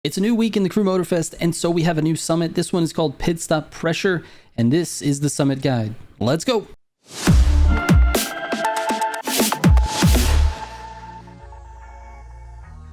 It's a new week in the Crew Motorfest, and so we have a new summit. This one is called Pit Stop Pressure, and this is the summit guide. Let's go.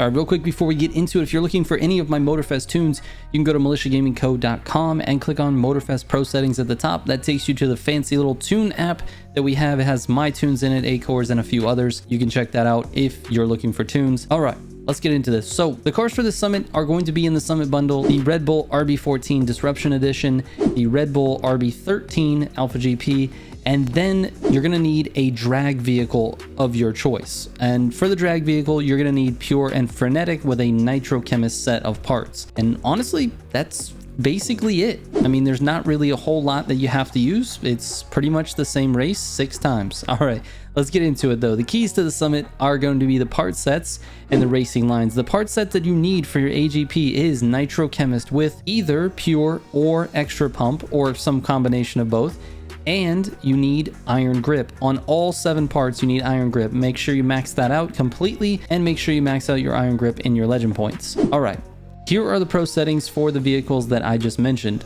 All right, real quick before we get into it, if you're looking for any of my Motorfest tunes, you can go to militiagamingco.com and click on Motorfest Pro Settings at the top. That takes you to the fancy little tune app that we have. It has my tunes in it, A-Cores, and a few others. You can check that out if you're looking for tunes. All right, let's get into this. So the cars for this summit are going to be in the summit bundle: the Red Bull RB14 Disruption Edition, the Red Bull RB13 Alpha GP, and then you're gonna need a drag vehicle of your choice. And for the drag vehicle, you're gonna need Pure and Frenetic with a Nitrochemist set of parts. And honestly, that's basically it. I mean, there's not really a whole lot that you have to use. It's pretty much the same race 6 times. All right, let's get into it though. The keys to the summit are going to be the part sets and the racing lines. The part set that you need for your AGP is Nitrochemist with either Pure or Extra Pump or some combination of both. And you need iron grip. On all 7 parts, you need iron grip. Make sure you max that out completely, and make sure you max out your iron grip in your legend points. All right, here are the pro settings for the vehicles that I just mentioned.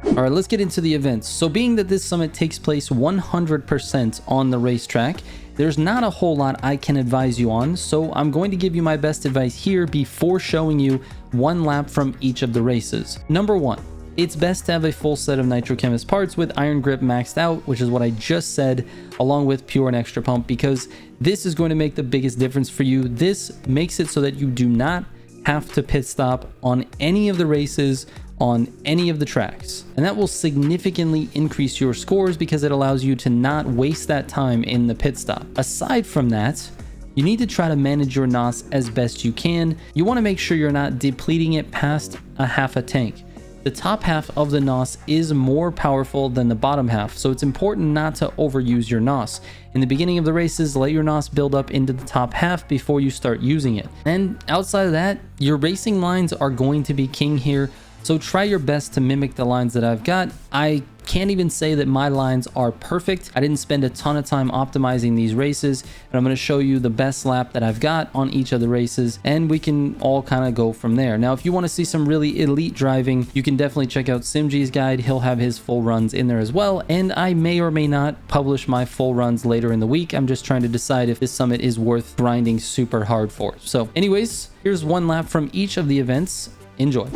All right, let's get into the events. So being that this summit takes place 100% on the racetrack, there's not a whole lot I can advise you on. So I'm going to give you my best advice here before showing you one lap from each of the races. Number 1, it's best to have a full set of Nitrochemist parts with iron grip maxed out, which is what I just said, along with Pure and Extra Pump, because this is going to make the biggest difference for you. This makes it so that you do not have to pit stop on any of the races on any of the tracks, and that will significantly increase your scores because it allows you to not waste that time in the pit stop. Aside from that, you need to try to manage your NOS as best you can. You want to make sure you're not depleting it past a half a tank. The top half of the NOS is more powerful than the bottom half, so it's important not to overuse your NOS. In the beginning of the races, let your NOS build up into the top half before you start using it. And outside of that, your racing lines are going to be king here. So try your best to mimic the lines that I've got. I can't even say that my lines are perfect. I didn't spend a ton of time optimizing these races, and I'm going to show you the best lap that I've got on each of the races, and we can all kind of go from there. Now, if you want to see some really elite driving, you can definitely check out SimG's guide. He'll have his full runs in there as well, and I may or may not publish my full runs later in the week. I'm just trying to decide if this summit is worth grinding super hard for. So anyways, here's one lap from each of the events. Enjoy.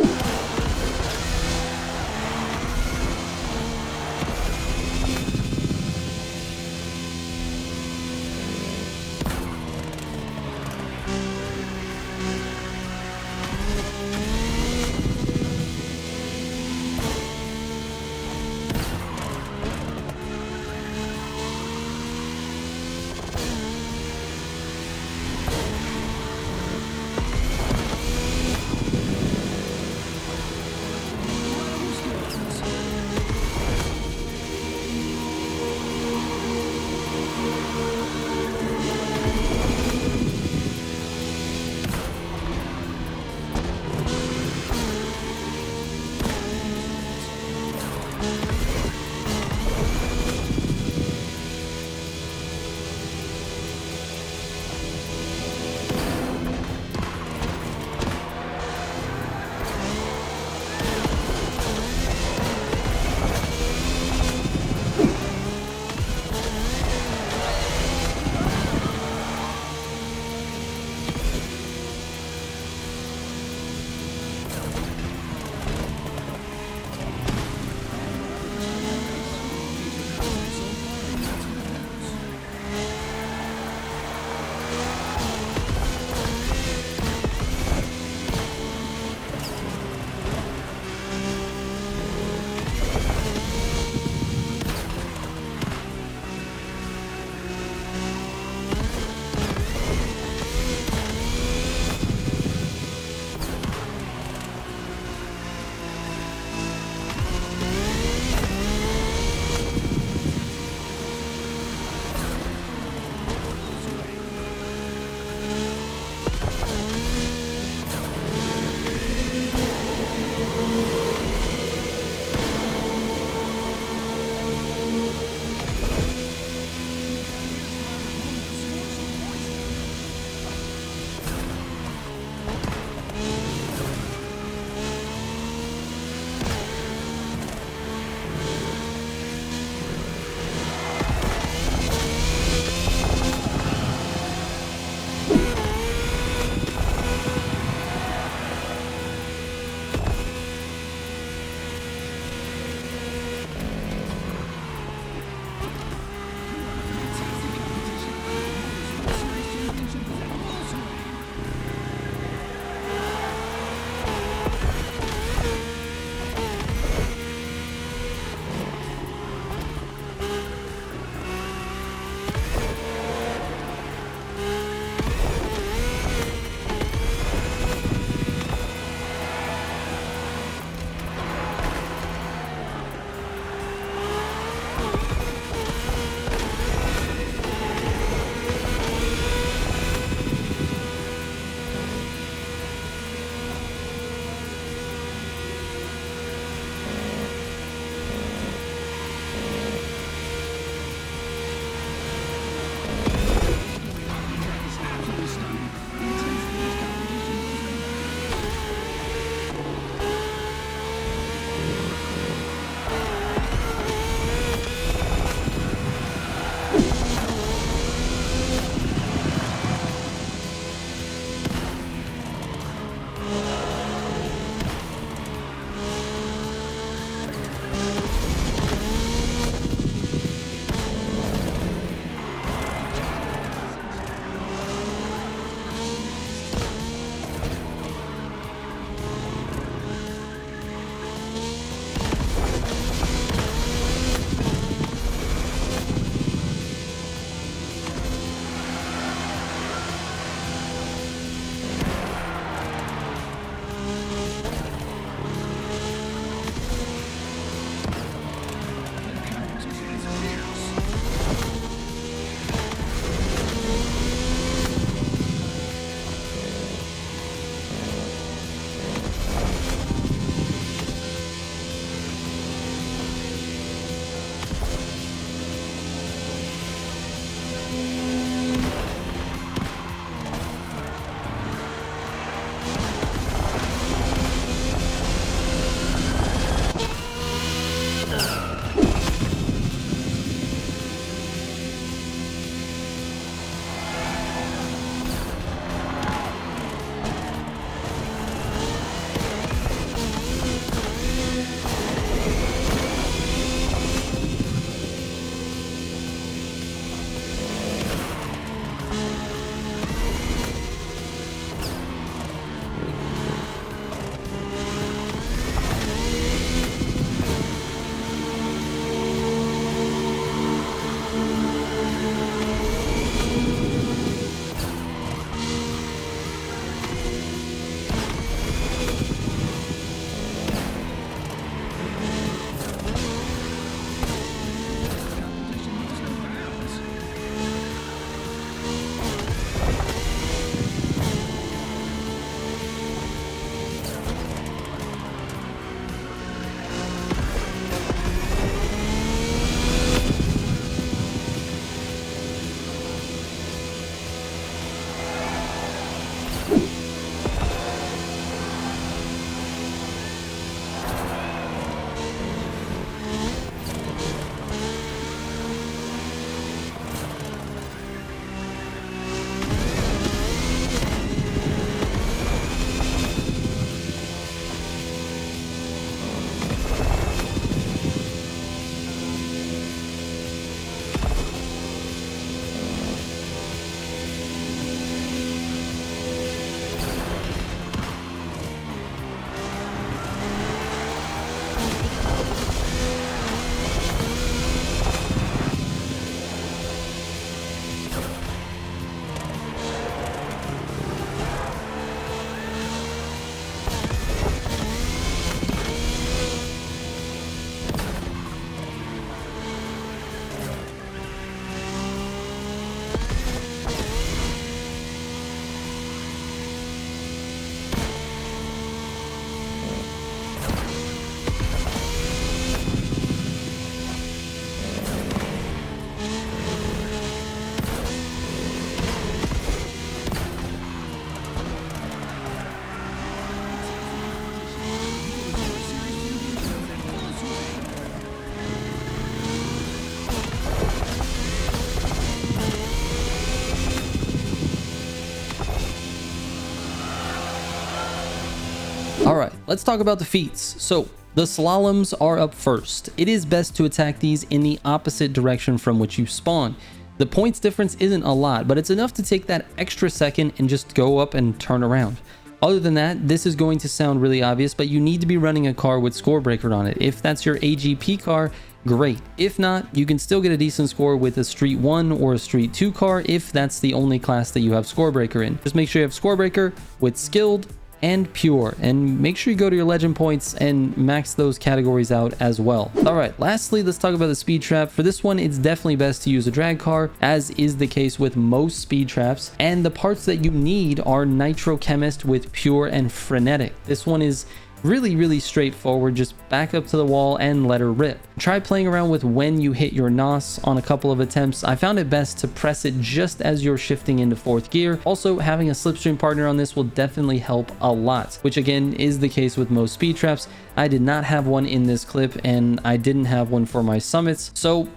All right, let's talk about the feats. So the slaloms are up first. It is best to attack these in the opposite direction from which you spawn. The points difference isn't a lot, but it's enough to take that extra second and just go up and turn around. Other than that, this is going to sound really obvious, but you need to be running a car with score breaker on it. If that's your AGP car, great. If not, you can still get a decent score with a Street 1 or a Street 2 car if that's the only class that you have score breaker in. Just make sure you have score breaker with skilled and pure, and make sure you go to your legend points and max those categories out as well. All right, lastly, let's talk about the speed trap. For this one, it's definitely best to use a drag car, as is the case with most speed traps, and the parts that you need are nitrochemist with pure and frenetic. This one is really straightforward. Just back up to the wall and let her rip. Try playing around with when you hit your NOS on a couple of attempts. I found it best to press it just as you're shifting into 4th gear. Also, having a slipstream partner on this will definitely help a lot, which again is the case with most speed traps. I did not have one in this clip, and I didn't have one for my summits, so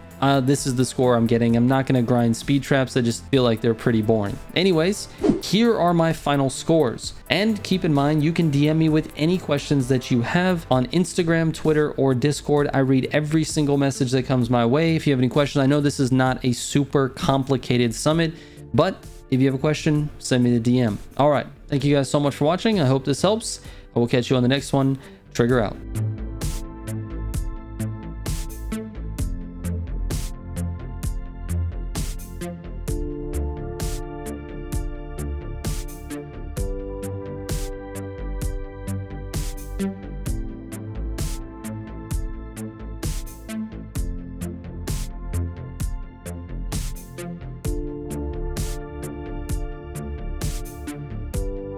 this is the score I'm getting. I'm not going to grind speed traps. I just feel like they're pretty boring. Anyways, here are my final scores. And keep in mind, you can DM me with any questions that you have on Instagram, Twitter, or Discord. I read every single message that comes my way. If you have any questions, I know this is not a super complicated summit, but if you have a question, send me the DM. All right. Thank you guys so much for watching. I hope this helps. I will catch you on the next one. Trigger out.